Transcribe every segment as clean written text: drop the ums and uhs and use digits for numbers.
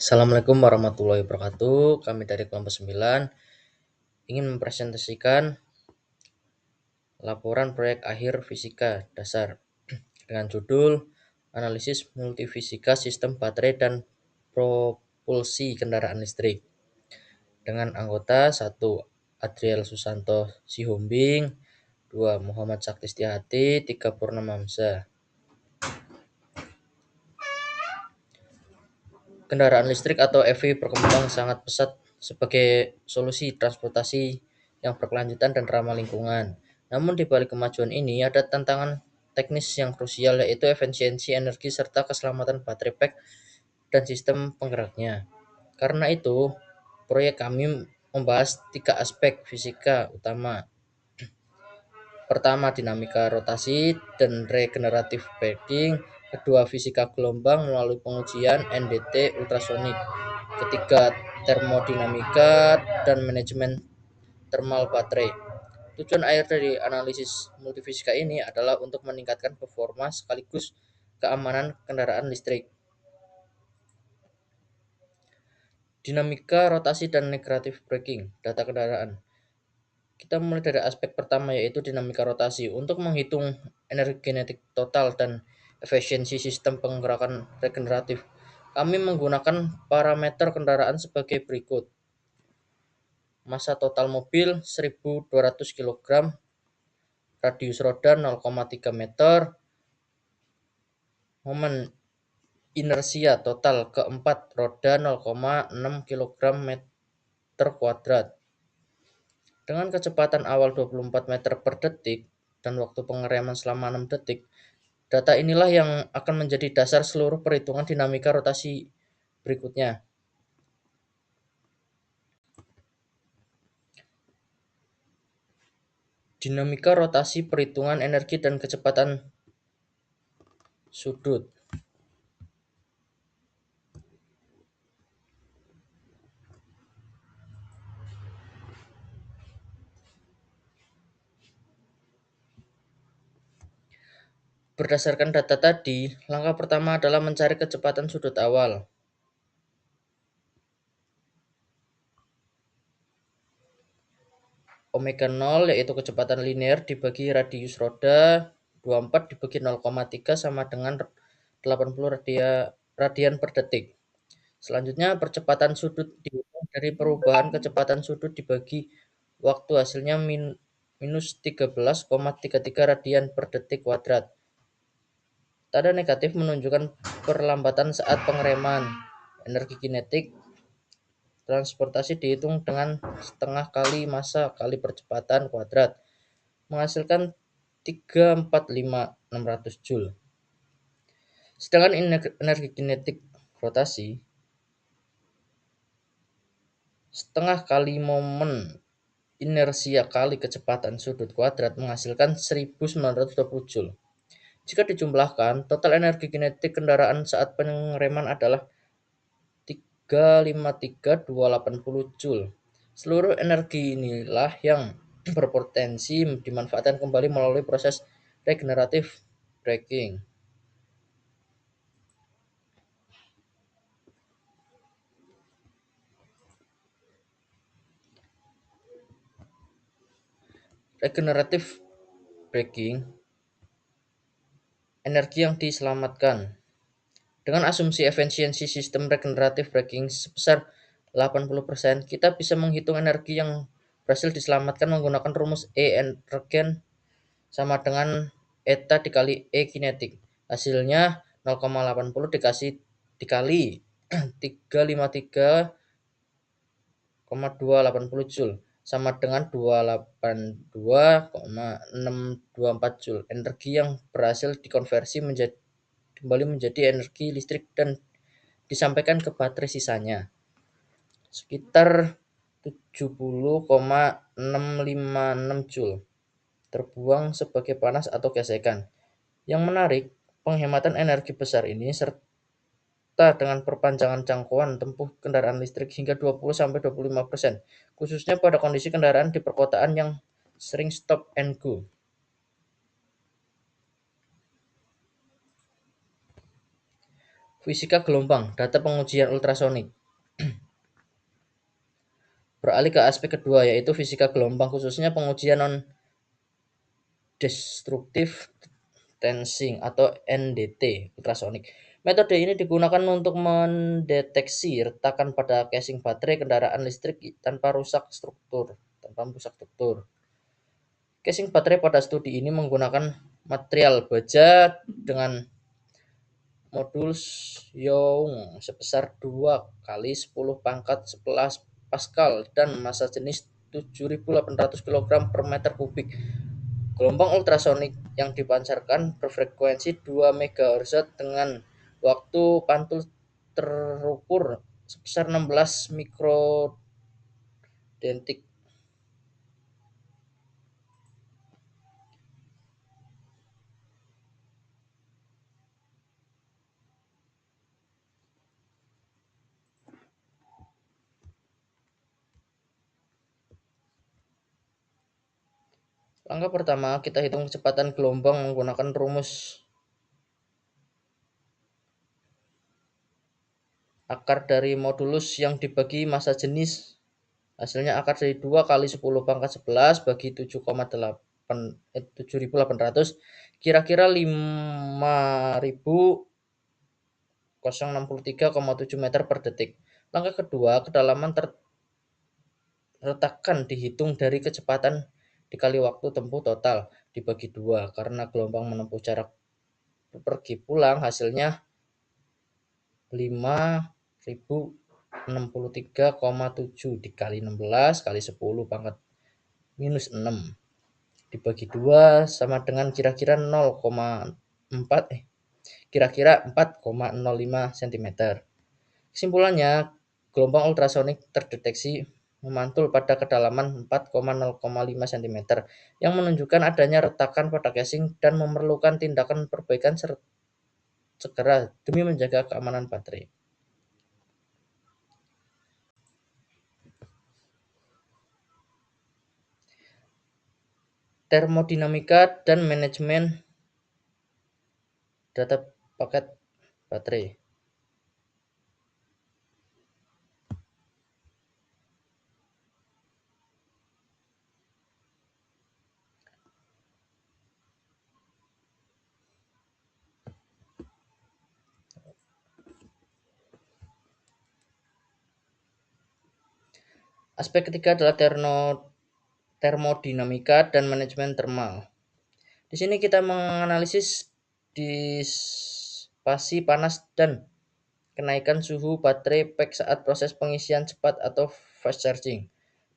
Assalamualaikum warahmatullahi wabarakatuh. Kami dari kelompok 9 ingin mempresentasikan laporan proyek akhir fisika dasar dengan judul Analisis Multifisika Sistem Baterai dan Propulsi Kendaraan Listrik dengan anggota 1. Adriel Susanto Sihombing, 2. Muhammad Sakti Setiahati, 3. Purnama Hamzah. Kendaraan listrik atau EV berkembang sangat pesat sebagai solusi transportasi yang berkelanjutan dan ramah lingkungan. Namun di balik kemajuan ini ada tantangan teknis yang krusial, yaitu efisiensi energi serta keselamatan baterai pack dan sistem penggeraknya. Karena itu, proyek kami membahas 3 aspek fisika utama. Pertama, dinamika rotasi dan regeneratif braking. Kedua, fisika gelombang melalui pengujian NDT ultrasonik. Ketiga, termodinamika dan manajemen thermal baterai. Tujuan akhir dari analisis multifisika ini adalah untuk meningkatkan performa sekaligus keamanan kendaraan listrik. Dinamika rotasi dan negatif braking data kendaraan. Kita mulai dari aspek pertama, yaitu dinamika rotasi. Untuk menghitung energi kinetik total dan efisiensi sistem penggerakan regeneratif, kami menggunakan parameter kendaraan sebagai berikut. Massa total mobil 1.200 kg, radius roda 0,3 meter, momen inersia total keempat roda 0,6 kg meter kuadrat. Dengan kecepatan awal 24 meter per detik dan waktu pengereman selama 6 detik, data inilah yang akan menjadi dasar seluruh perhitungan dinamika rotasi berikutnya. Dinamika rotasi perhitungan energi dan kecepatan sudut. Berdasarkan data tadi, langkah pertama adalah mencari kecepatan sudut awal. Omega 0 yaitu kecepatan linear dibagi radius roda, 24 dibagi 0,3 sama dengan 80 radian per detik. Selanjutnya, percepatan sudut dihitung dari perubahan kecepatan sudut dibagi waktu, hasilnya minus 13,33 radian per detik kuadrat. Tanda negatif menunjukkan perlambatan saat pengereman. Energi kinetik transportasi dihitung dengan setengah kali massa kali percepatan kuadrat, menghasilkan 345.600 Joule. Sedangkan energi kinetik rotasi setengah kali momen inersia kali kecepatan sudut kuadrat menghasilkan 1920 Joule. Jika dijumlahkan, total energi kinetik kendaraan saat pengereman adalah 353.280 Joule. Seluruh energi inilah yang berpotensi dimanfaatkan kembali melalui proses regeneratif braking. Regeneratif braking, energi yang diselamatkan. Dengan asumsi efisiensi sistem regeneratif braking sebesar 80%, kita bisa menghitung energi yang berhasil diselamatkan menggunakan rumus E regen sama dengan eta dikali E kinetik. Hasilnya 0,80 dikali 353,280 Joule sama dengan 282,624 Joule. Energi yang berhasil dikonversi kembali menjadi energi listrik dan disampaikan ke baterai sisanya. Sekitar 70,656 Joule terbuang sebagai panas atau gesekan. Yang menarik, penghematan energi besar ini serta dengan perpanjangan jangkauan tempuh kendaraan listrik hingga 20-25%, khususnya pada kondisi kendaraan di perkotaan yang sering stop and go. Fisika gelombang, data pengujian ultrasonik. Beralih ke aspek kedua, yaitu fisika gelombang, khususnya pengujian non-destructive tensing atau NDT ultrasonik. Metode ini digunakan untuk mendeteksi retakan pada casing baterai kendaraan listrik tanpa merusak struktur. Casing baterai pada studi ini menggunakan material baja dengan modulus Young sebesar 2 kali 10 pangkat 11 Pascal dan massa jenis 7.800 kg per meter kubik. Gelombang ultrasonik yang dipancarkan berfrekuensi 2 MHz dengan waktu pantul terukur sebesar 16 mikrodetik. Langkah pertama, kita hitung kecepatan gelombang menggunakan rumus akar dari modulus yang dibagi massa jenis. Hasilnya akar dari 2 kali 10 pangkat 11 bagi 7.800 kira-kira 5.063,7 meter per detik. Langkah kedua, kedalaman retakan dihitung dari kecepatan dikali waktu tempuh total dibagi 2 karena gelombang menempuh jarak pergi pulang hasilnya 5.063,7 dikali 16 kali 10 pangkat minus 6 dibagi 2 sama dengan kira-kira 0,4 kira-kira 4,05 cm. Kesimpulannya, gelombang ultrasonik terdeteksi memantul pada kedalaman 4,05 cm yang menunjukkan adanya retakan pada casing dan memerlukan tindakan perbaikan segera demi menjaga keamanan baterai. Termodinamika dan manajemen data paket baterai. Aspek ketiga adalah termodinamika dan manajemen thermal. Di sini kita menganalisis disipasi panas dan kenaikan suhu baterai pack saat proses pengisian cepat atau fast charging.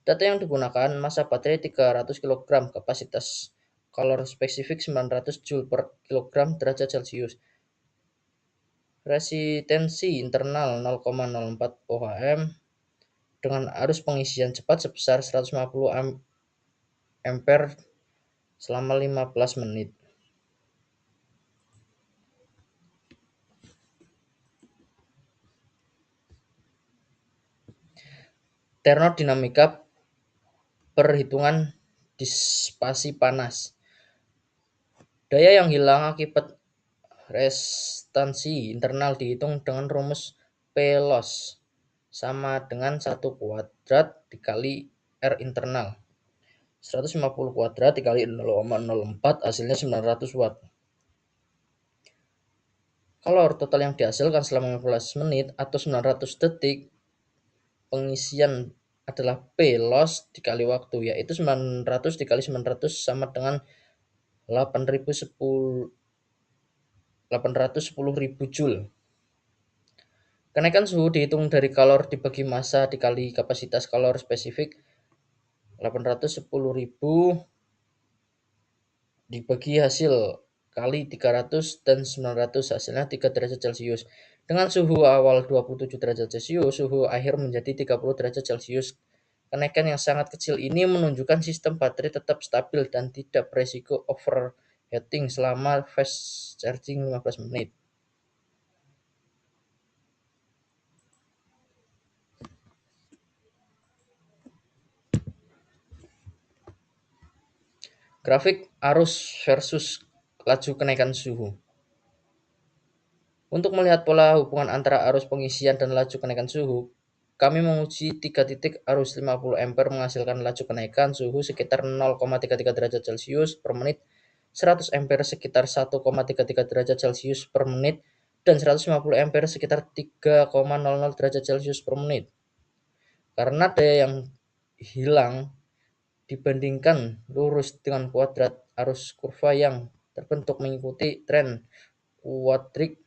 Data yang digunakan massa baterai 300 kg, kapasitas calor spesifik 900 Joule per kilogram derajat Celcius. Resistensi internal 0,04 ohm dengan arus pengisian cepat sebesar 150 ampere selama 15 menit. Termodinamika perhitungan disipasi panas. Daya yang hilang akibat resistansi internal dihitung dengan rumus P loss sama dengan 1 kuadrat dikali R internal. 150 kuadrat dikali 0,04 hasilnya 900 watt. Kalor total yang dihasilkan selama 15 menit atau 900 detik pengisian adalah P loss dikali waktu, yaitu 900 dikali 900 sama dengan 810.000 Joule. Kenaikan suhu dihitung dari kalor dibagi massa dikali kapasitas kalor spesifik 810.000 dibagi hasil kali 300 dan 900 hasilnya 3 derajat Celcius. Dengan suhu awal 27 derajat Celcius, suhu akhir menjadi 30 derajat Celcius. Kenaikan yang sangat kecil ini menunjukkan sistem baterai tetap stabil dan tidak beresiko overheating selama fast charging 15 menit. Grafik arus versus laju kenaikan suhu. Untuk melihat pola hubungan antara arus pengisian dan laju kenaikan suhu, kami menguji 3 titik arus 50 ampere menghasilkan laju kenaikan suhu sekitar 0,33 derajat Celcius per menit, 100 ampere sekitar 1,33 derajat Celcius per menit, dan 150 ampere sekitar 3,00 derajat Celcius per menit. Karena daya yang hilang dibandingkan lurus dengan kuadrat arus kurva yang terbentuk mengikuti tren kuadrik.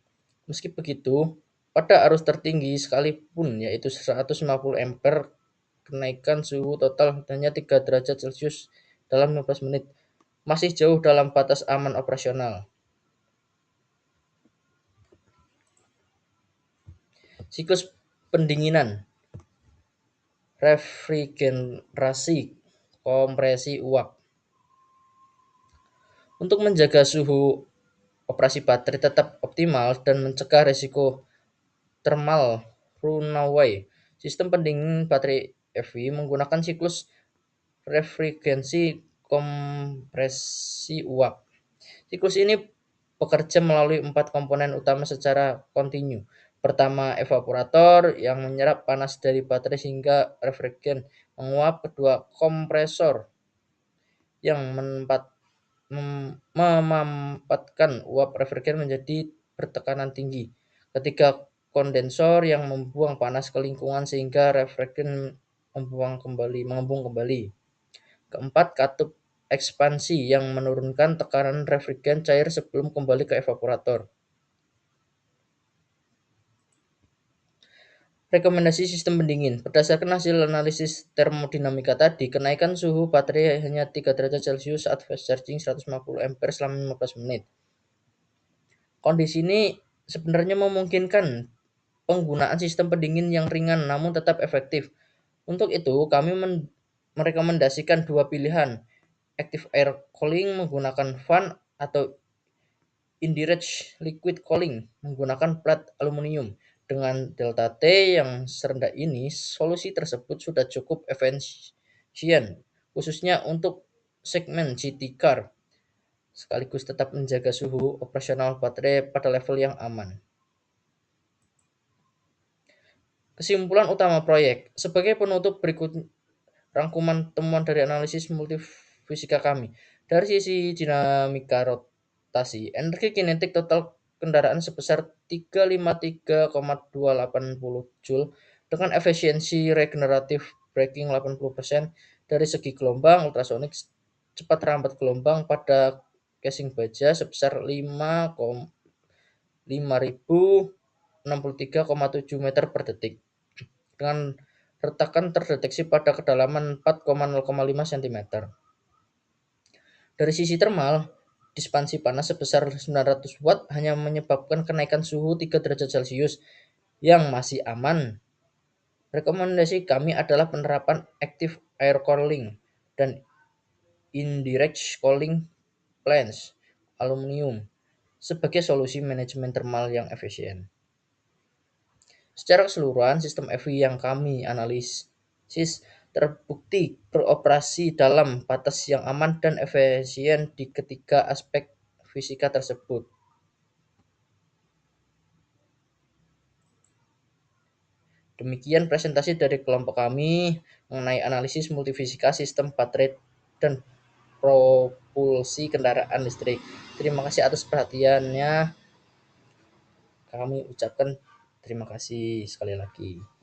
Meski begitu, pada arus tertinggi sekalipun yaitu 150 ampere, kenaikan suhu total hanya 3 derajat Celcius dalam 15 menit, masih jauh dalam batas aman operasional. Siklus pendinginan, refrigerasi, kompresi uap. Untuk menjaga suhu operasi baterai tetap optimal dan mencegah risiko thermal runaway, sistem pendingin baterai EV menggunakan siklus refrigerasi kompresi uap. Siklus ini bekerja melalui 4 komponen utama secara kontinu. Pertama, evaporator yang menyerap panas dari baterai sehingga refrigeran menguap. Kedua, kompresor yang memampatkan uap refrigeran menjadi bertekanan tinggi. Ketiga, kondensor yang membuang panas ke lingkungan sehingga refrigeran mengembung kembali. Keempat, katup ekspansi yang menurunkan tekanan refrigeran cair sebelum kembali ke evaporator. Rekomendasi sistem pendingin. Berdasarkan hasil analisis termodinamika tadi, kenaikan suhu baterai hanya 3 derajat Celcius saat fast charging 150 ampere selama 15 menit. Kondisi ini sebenarnya memungkinkan penggunaan sistem pendingin yang ringan namun tetap efektif. Untuk itu, kami merekomendasikan dua pilihan, active air cooling menggunakan fan atau indirect liquid cooling menggunakan plat aluminium. Dengan delta T yang serendah ini, solusi tersebut sudah cukup efisien, khususnya untuk segmen GT car, sekaligus tetap menjaga suhu operasional baterai pada level yang aman. Kesimpulan utama proyek. Sebagai penutup, berikut rangkuman temuan dari analisis multifisika kami. Dari sisi dinamika rotasi, energi kinetik total kendaraan sebesar 353,280 Joule dengan efisiensi regeneratif braking 80%. Dari segi gelombang ultrasonik, cepat rambat gelombang pada casing baja sebesar 5.063,7 meter per detik. Dengan retakan terdeteksi pada kedalaman 4,05 cm. Dari sisi thermal, dispansi panas sebesar 900 watt hanya menyebabkan kenaikan suhu 3 derajat Celcius yang masih aman. Rekomendasi kami adalah penerapan active air cooling dan indirect cooling plants aluminium sebagai solusi manajemen thermal yang efisien. Secara keseluruhan, sistem EV yang kami analisis terbukti beroperasi dalam batas yang aman dan efisien di ketiga aspek fisika tersebut. Demikian presentasi dari kelompok kami mengenai analisis multifisika sistem baterai dan propulsi kendaraan listrik. Terima kasih atas perhatiannya. Kami ucapkan terima kasih sekali lagi.